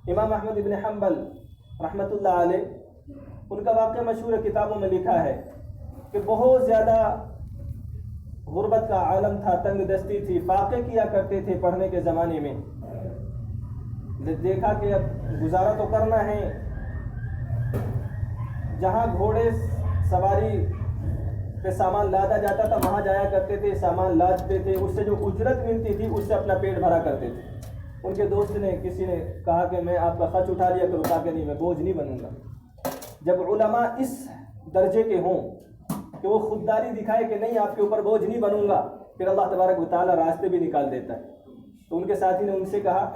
امام احمد ابن حنبل رحمۃ اللہ علیہ، ان کا واقعہ مشہور کتابوں میں لکھا ہے کہ بہت زیادہ غربت کا عالم تھا، تنگ دستی تھی، فاقے کیا کرتے تھے پڑھنے کے زمانے میں۔ دیکھا کہ اب گزارا تو کرنا ہے، جہاں گھوڑے سواری پہ سامان لادا جاتا تھا وہاں جایا کرتے تھے، سامان لادتے تھے، اس سے جو اجرت ملتی تھی اس سے اپنا پیٹ بھرا کرتے تھے۔ ان کے دوست نے کسی نے کہا کہ میں آپ کا خرچ اٹھا لیا کروں، کہا کہ نہیں، میں بوجھ نہیں بنوں گا۔ جب علماء اس درجے کے ہوں کہ وہ خودداری دکھائے کہ نہیں آپ کے اوپر بوجھ نہیں بنوں گا، پھر اللہ تبارک و تعالیٰ راستے بھی نکال دیتا ہے۔ تو ان کے ساتھی نے ان سے کہا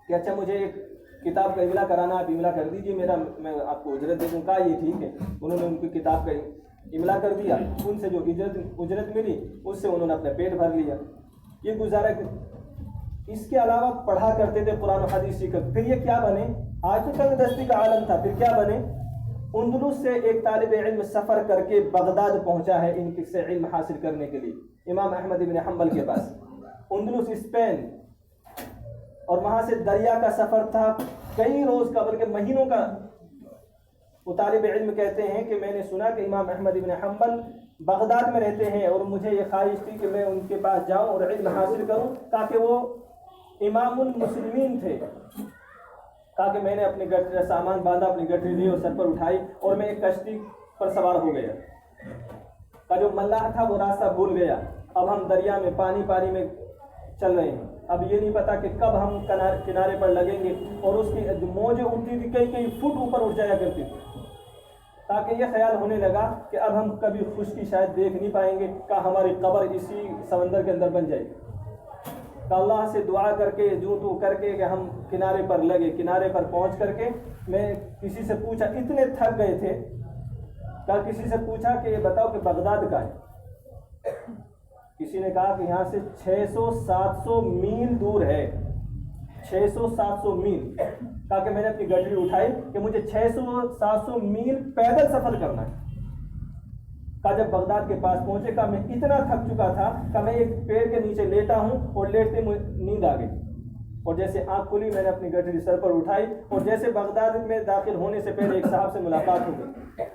کہ اچھا مجھے ایک کتاب کا املا کرانا، آپ املا کر دیجیے، میں آپ کو اجرت دے دوں۔ کہا یہ ٹھیک ہے۔ انہوں نے ان کی کتاب کا املا کر دیا، ان سے جو اجرت ملی اس سے انہوں نے اپنا پیٹ بھر لیا۔ یہ گزارا۔ اس کے علاوہ پڑھا کرتے تھے قرآن و حدیث سیکھ کر۔ پھر یہ کیا بنے؟ آج تو تنگ دستی کا عالم تھا، پھر کیا بنے؟ اندلس سے ایک طالب علم سفر کر کے بغداد پہنچا ہے ان سے علم حاصل کرنے کے لیے، امام احمد ابن حنبل کے پاس۔ اندلس اسپین، اور وہاں سے دریا کا سفر تھا کئی روز کا، بلکہ مہینوں کا۔ وہ طالب علم کہتے ہیں کہ میں نے سنا کہ امام احمد ابن حنبل بغداد میں رہتے ہیں اور مجھے یہ خواہش تھی کہ میں ان کے پاس جاؤں اور علم حاصل کروں، تاکہ وہ امام المسلمین تھے۔ کہا کہ میں نے اپنے سامان باندھا، اپنی گٹری لی اور سر پر اٹھائی اور میں ایک کشتی پر سوار ہو گیا۔ کا جو ملاح تھا وہ راستہ بھول گیا۔ اب ہم دریا میں پانی میں چل رہے ہیں، اب یہ نہیں پتا کہ کب ہم کنارے پر لگیں گے، اور اس کی موجیں اٹھتی تھی، کئی فٹ اوپر اٹھ جایا کرتی تھی، تاکہ یہ خیال ہونے لگا کہ اب ہم کبھی خشکی شاید دیکھ نہیں پائیں گے، کہ ہماری قبر اسی سمندر کے اندر بن جائے گی۔ کہ اللہ سے دعا کر کے جو تو کر کے کہ ہم کنارے پر لگے۔ کنارے پر پہنچ کر کے میں کسی سے پوچھا، اتنے تھک گئے تھے، کہ کسی سے پوچھا کہ یہ بتاؤ کہ بغداد کا ہے؟ کسی نے کہا کہ یہاں سے 600-700 میل دور ہے۔ 600-700 میل۔ کہا کہ میں نے اپنی گاڑی اٹھائی کہ مجھے 600-700 میل پیدل سفر کرنا ہے۔ کہا جب بغداد کے پاس پہنچے، کہا میں اتنا تھک چکا تھا کہ میں ایک پیڑ کے نیچے لیٹا ہوں اور لیٹتے نیند آ گئی، اور جیسے آنکھ کھلی میں نے اپنی گٹری سر پر اٹھائی، اور جیسے بغداد میں داخل ہونے سے پہلے ایک صاحب سے ملاقات ہو گئی۔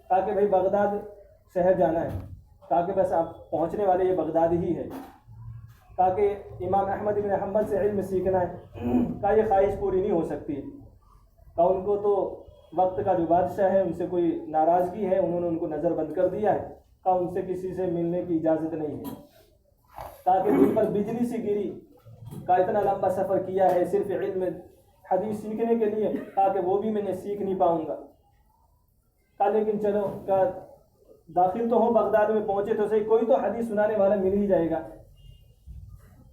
کہا کہ بھائی بغداد شہر جانا ہے۔ کہا کہ بس آپ پہنچنے والے، یہ بغداد ہی ہے۔ کہا کہ امام احمد بن حنبل سے علم سیکھنا ہے۔ کہا یہ خواہش پوری نہیں ہو سکتی۔ کہا ان کو تو وقت کا جو بادشاہ ہے ان سے کوئی ناراضگی ہے، انہوں نے ان کو نظر بند کر دیا ہے۔ کہا ان سے کسی سے ملنے کی اجازت نہیں ہے۔ کہا کہ دل پر بجلی سی گری۔ کہا اتنا لمبا سفر کیا ہے صرف علم حدیث سیکھنے کے لیے، کہا کہ وہ بھی میں نے سیکھ نہیں پاؤں گا۔ کہا لیکن چلو، کہا داخل تو ہوں بغداد میں، پہنچے تو صحیح، کوئی تو حدیث سنانے والا مل ہی جائے گا۔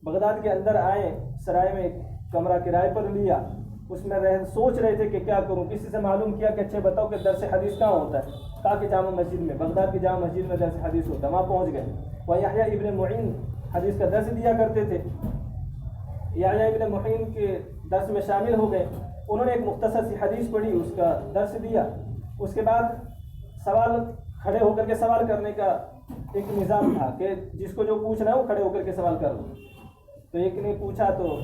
بغداد کے اندر آئے، سرائے میں ایک کمرہ کرائے پر لیا، اس میں سوچ رہے تھے کہ کیا کروں۔ کسی سے معلوم کیا کہ اچھے بتاؤ کہ درس حدیث کہاں ہوتا ہے؟ کہا کہ جامع مسجد میں، بغداد کی جامع مسجد میں درس حدیث ہوتا ہے۔ وہاں پہنچ گئے۔ وہ یحییٰ ابن معین حدیث کا درس دیا کرتے تھے۔ یحییٰ ابن معین کے درس میں شامل ہو گئے۔ انہوں نے ایک مختصر سی حدیث پڑھی، اس کا درس دیا۔ اس کے بعد سوال، کھڑے ہو کر کے سوال کرنے کا ایک نظام تھا کہ جس کو جو پوچھنا ہے وہ کھڑے ہو کر کے سوال کر لو۔ تو ایک نے پوچھا تو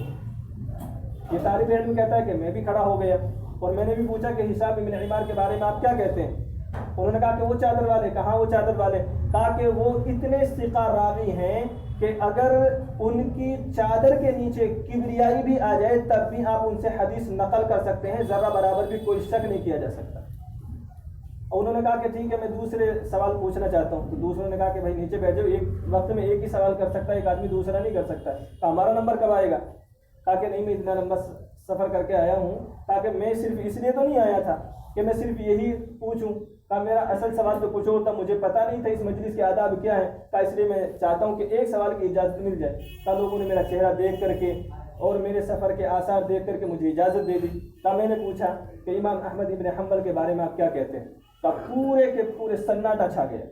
یہ طالب علم کہتا ہے کہ میں بھی کھڑا ہو گیا، اور میں نے بھی پوچھا کہ ہشام بن عمار کے بارے میں آپ کیا کہتے ہیں؟ انہوں نے کہا کہ وہ چادر والے۔ کہاں وہ چادر والے؟ کہا کہ وہ اتنے ثقہ راوی ہیں کہ اگر ان کی چادر کے نیچے کبریائی بھی آ جائے تب بھی آپ ان سے حدیث نقل کر سکتے ہیں، ذرہ برابر بھی کوئی شک نہیں کیا جا سکتا۔ اور انہوں نے کہا کہ ٹھیک ہے، میں دوسرے سوال پوچھنا چاہتا ہوں۔ تو دوسروں نے کہا کہ بھائی نیچے بیٹھ جاؤ، ایک وقت میں ایک ہی سوال کر سکتا ہے ایک آدمی، دوسرا نہیں کر سکتا۔ کہا ہمارا نمبر کب آئے گا؟ کہا کہ نہیں، میں اتنا لمبا سفر کر کے آیا ہوں، تاکہ میں صرف اس لیے تو نہیں آیا تھا کہ میں صرف یہی پوچھوں۔ کہا میرا اصل سوال تو کچھ اور تھا، مجھے پتہ نہیں تھا اس مجلس کے آداب کیا ہے۔ کہا اس لیے میں چاہتا ہوں کہ ایک سوال کی اجازت مل جائے۔ کہا لوگوں نے میرا چہرہ دیکھ کر کے اور میرے سفر کے آثار دیکھ کر کے مجھے اجازت دے دی۔ کہا میں نے پوچھا کہ امام احمد ابن حنبل کے بارے میں آپ کیا کہتے ہیں؟ کہا پورے کے پورے سناٹا چھا گیا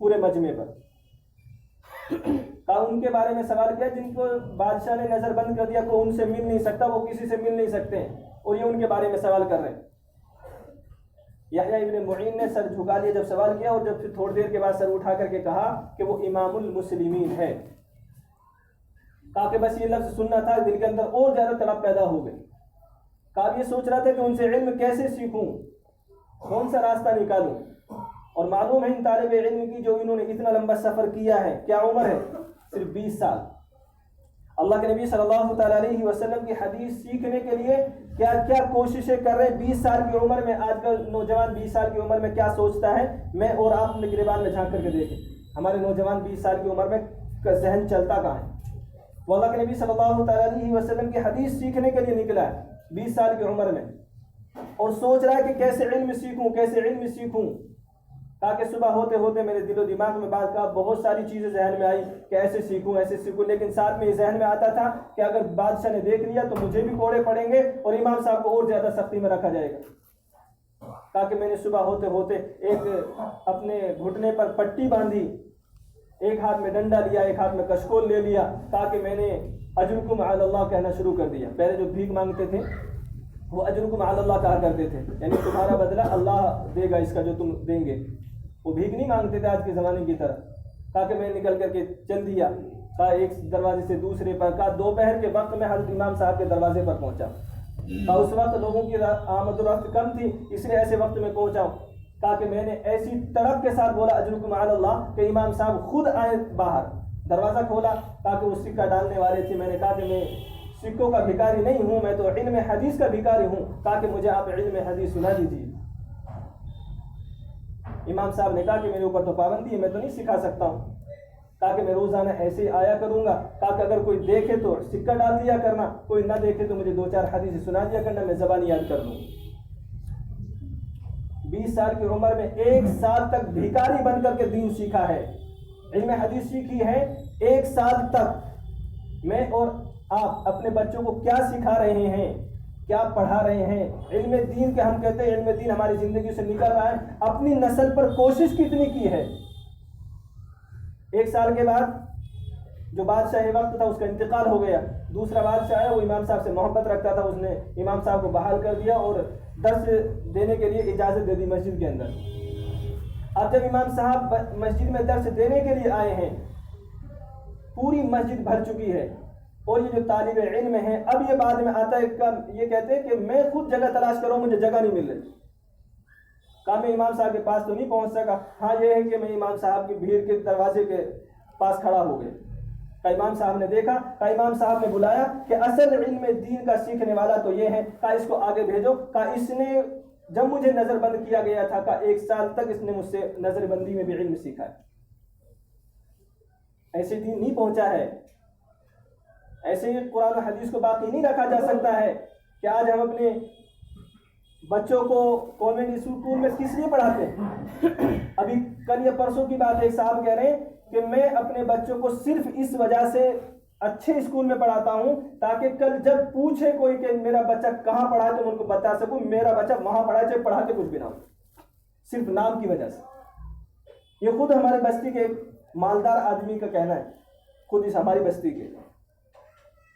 پورے مجمع پر۔ کہا ان کے بارے میں سوال کیا جن کو بادشاہ نے نظر بند کر دیا، کوئی ان سے مل نہیں سکتا، وہ کسی سے مل نہیں سکتے ہیں، اور یہ ان کے بارے میں سوال کر رہے ہیں۔ یحییٰ ابن معین نے سر جھکا لیا جب سوال کیا، اور جب پھر تھوڑی دیر کے بعد سر اٹھا کر کے کہا کہ وہ امام المسلمین ہے۔ کہا کہ بس یہ لفظ سننا تھا، دل کے اندر اور زیادہ تڑپ پیدا ہو گئی۔ کعب یہ سوچ رہا تھا کہ ان سے علم کیسے سیکھوں، کون سا راستہ نکالوں. اور معلوم ہے ان طالب علم کی جو انہوں نے اتنا لمبا سفر کیا ہے، کیا عمر ہے؟ صرف 20 سال. اللہ کے نبی صلی اللہ تعالیٰ علیہ وسلم کی حدیث سیکھنے کے لیے کیا کیا کوششیں کر رہے ہیں. 20 سال کی عمر میں آج کل نوجوان 20 سال کی عمر میں کیا سوچتا ہے، میں اور آپ اپنے گریبان میں جھانک کر کے دیکھیں ہمارے نوجوان 20 سال کی عمر میں ذہن چلتا کہاں ہے. وہ اللہ کے نبی صلی اللہ تعالیٰ علیہ وسلم کی حدیث سیکھنے کے لیے نکلا ہے 20 سال کی عمر میں، اور سوچ رہا ہے کہ کیسے علم سیکھوں، کیسے علم سیکھوں. تاکہ صبح ہوتے ہوتے میرے دل و دماغ میں بات کا بہت ساری چیزیں ذہن میں آئی کہ ایسے سیکھوں ایسے سیکھوں، لیکن ساتھ میں یہ ذہن میں آتا تھا کہ اگر بادشاہ نے دیکھ لیا تو مجھے بھی کوڑے پڑیں گے اور امام صاحب کو اور زیادہ سختی میں رکھا جائے گا. تاکہ میں نے صبح ہوتے ہوتے ایک اپنے گھٹنے پر پٹی باندھی، ایک ہاتھ میں ڈنڈا لیا، ایک ہاتھ میں کشکول لے لیا، تاکہ میں نے اجرکم علی اللہ کہنا شروع کر دیا. پہلے جو بھیک مانگتے تھے وہ اجرکم علی اللہ کہا کرتے تھے، یعنی تمہارا بدلہ اللہ دے گا اس کا جو تم دیں گے. وہ بھیک نہیں مانگتے تھے آج کے زمانے کی طرح. تاکہ میں نکل کر کے چل دیا، کہا ایک دروازے سے دوسرے پر، کہا دوپہر کے وقت میں حضرت امام صاحب کے دروازے پر پہنچا. کہا اس وقت لوگوں کی آمد و رفت کم تھی اس لیے ایسے وقت میں پہنچا ہوں. کہا کہ میں نے ایسی طرف کے ساتھ بولا اجرکم علی اللہ کہ امام صاحب خود آئے باہر. دروازہ کھولا تاکہ وہ سکہ ڈالنے والے تھے. میں نے کہا کہ میں سکوں کا بھکاری نہیں ہوں، میں تو علم حدیث کا بھکاری ہوں، تاکہ مجھے آپ علم حدیث سنا دیجیے. امام صاحب نے کہا کہ میرے اوپر تو پابندی ہے، میں تو نہیں سکھا سکتا ہوں، تاکہ میں روزانہ ایسے ہی آیا کروں گا، تاکہ اگر کوئی دیکھے تو سکہ ڈال دیا کرنا، کوئی نہ دیکھے تو مجھے 2-4 حدیث سنا دیا کرنا، میں زبان یاد کر لوں. 20 سال کی عمر میں 1 سال تک بھکاری بن کر کے دین سیکھا ہے، علم حدیث سیکھی ہے 1 سال تک. میں اور آپ اپنے بچوں کو کیا سکھا رہے ہیں، کیا پڑھا رہے ہیں؟ علم دین کے ہم کہتے ہیں علم دین ہماری زندگی سے نکل رہا ہے. اپنی نسل پر کوشش کتنی کی ہے؟ 1 سال کے بعد جو بادشاہ وقت تھا اس کا انتقال ہو گیا. دوسرا بادشاہ آیا، وہ امام صاحب سے محبت رکھتا تھا، اس نے امام صاحب کو بحال کر دیا اور درس دینے کے لیے اجازت دے دی مسجد کے اندر. اب جب امام صاحب مسجد میں درس دینے کے لیے آئے ہیں، پوری مسجد بھر چکی ہے اور یہ جو طالب علم ہیں اب یہ بعد میں آتا ہے، یہ کہتے ہیں کہ میں خود جگہ تلاش کروں، مجھے جگہ نہیں مل رہی. کہا میں امام صاحب کے پاس تو نہیں پہنچ سکا. ہاں یہ ہے کہ میں امام صاحب کی بھیڑ کے دروازے کے پاس کھڑا ہو گیا. کہا امام صاحب نے دیکھا، کہا امام صاحب نے بلایا کہ اصل علم دین کا سیکھنے والا تو یہ ہے، کہا اس کو آگے بھیجو. کہا اس نے جب مجھے نظر بند کیا گیا تھا، کہا 1 سال تک اس نے مجھ سے نظر بندی میں بھی علم سیکھا ہے. ایسے دین نہیں پہنچا ہے، ایسے ہی قرآن و حدیث کو باقی نہیں رکھا جا سکتا ہے کہ آج ہم اپنے بچوں کو کانوینٹ اسکول میں کس لیے پڑھاتے ہیں. ابھی کل یا پرسوں کی بات ہے، ایک صاحب کہہ رہے ہیں کہ میں اپنے بچوں کو صرف اس وجہ سے اچھے اسکول میں پڑھاتا ہوں تاکہ کل جب پوچھے کوئی کہ میرا بچہ کہاں پڑھا ہے تو میں ان کو بتا سکوں میرا بچہ وہاں پڑھا ہے، چاہے پڑھاتے کچھ بھی نہ ہو، صرف نام کی وجہ سے. یہ خود ہمارے بستی کے ایک مالدار آدمی کا کہنا ہے، خود اس ہماری بستی کے،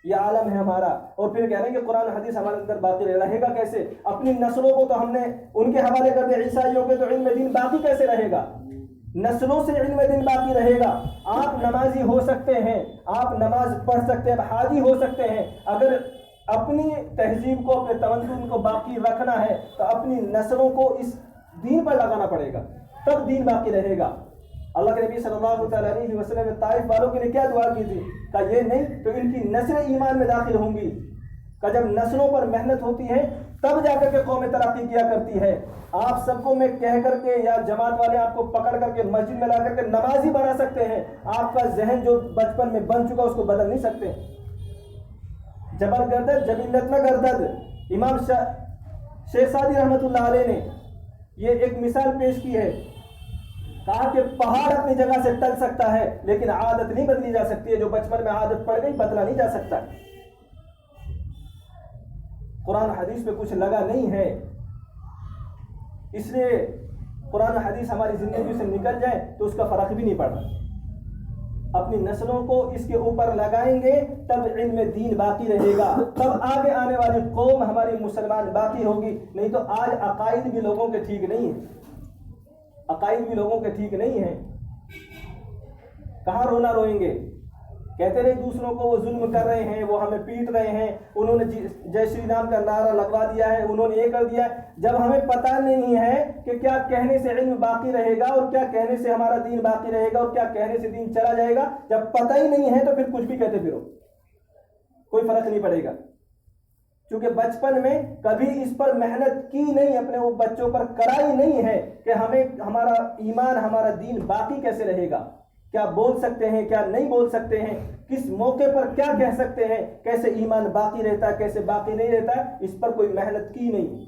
یہ عالم ہے ہمارا. اور پھر کہہ رہے ہیں کہ قرآن حدیث ہمارے اندر باقی رہے گا کیسے؟ اپنی نسلوں کو تو ہم نے ان کے حوالے کر دیا. عیسائیوں کے تو علم دین باقی کیسے رہے گا؟ نسلوں سے علم دین باقی رہے گا. آپ نمازی ہو سکتے ہیں، آپ نماز پڑھ سکتے ہیں، حاجی ہو سکتے ہیں، اگر اپنی تہذیب کو اپنے تمدن کو باقی رکھنا ہے تو اپنی نسلوں کو اس دین پر لگانا پڑے گا، تب دین باقی رہے گا. اللہ کے نبی صلی اللہ تعالیٰ علیہ وسلم نے طائف والوں کے لیے کیا دعا کی تھی؟ کہ یہ نہیں تو ان کی نسلیں ایمان میں داخل ہوں گی. کہ جب نسلوں پر محنت ہوتی ہے تب جا کر کے قوم ترقی کیا کرتی ہے. آپ سب کو میں کہہ کر کے یا جماعت والے آپ کو پکڑ کر کے مسجد میں لا کر کے نمازی بنا سکتے ہیں، آپ کا ذہن جو بچپن میں بن چکا اس کو بدل نہیں سکتے. جبر گردد جبلت نہ گردد. امام شیخ سعدی رحمۃ اللہ علیہ نے یہ ایک مثال پیش کی ہے، کہا کہ پہاڑ اپنی جگہ سے ٹل سکتا ہے لیکن عادت نہیں بدلی جا سکتی ہے. جو بچپن میں عادت پڑ گئی بدلا نہیں جا سکتا. قرآن حدیث پہ کچھ لگا نہیں ہے، اس لیے قرآن حدیث ہماری زندگی سے نکل جائے تو اس کا فرق بھی نہیں پڑتا. اپنی نسلوں کو اس کے اوپر لگائیں گے تب علم دین باقی رہے گا، تب آگے آنے والی قوم ہماری مسلمان باقی ہوگی. نہیں تو آج عقائد بھی لوگوں کے ٹھیک نہیں ہیں، عقائد بھی لوگوں کے ٹھیک نہیں ہیں. کہاں رونا روئیں گے کہتے رہے دوسروں کو وہ ظلم کر رہے ہیں، وہ ہمیں پیٹ رہے ہیں، انہوں نے جے شری رام کا نعرہ لگوا دیا ہے، انہوں نے یہ کر دیا ہے۔ جب ہمیں پتہ نہیں ہے کہ کیا کہنے سے علم باقی رہے گا اور کیا کہنے سے ہمارا دین باقی رہے گا اور کیا کہنے سے دین چلا جائے گا، جب پتہ ہی نہیں ہے تو پھر کچھ بھی کہتے پھرو، کوئی فرق نہیں پڑے گا۔ کیونکہ بچپن میں کبھی اس پر محنت کی نہیں، اپنے وہ بچوں پر کرائی نہیں ہے کہ ہمیں ہمارا ایمان، ہمارا دین باقی کیسے رہے گا، کیا بول سکتے ہیں، کیا نہیں بول سکتے ہیں، کس موقع پر کیا کہہ سکتے ہیں، کیسے ایمان باقی رہتا ہے، کیسے باقی نہیں رہتا ہے، اس پر کوئی محنت کی نہیں۔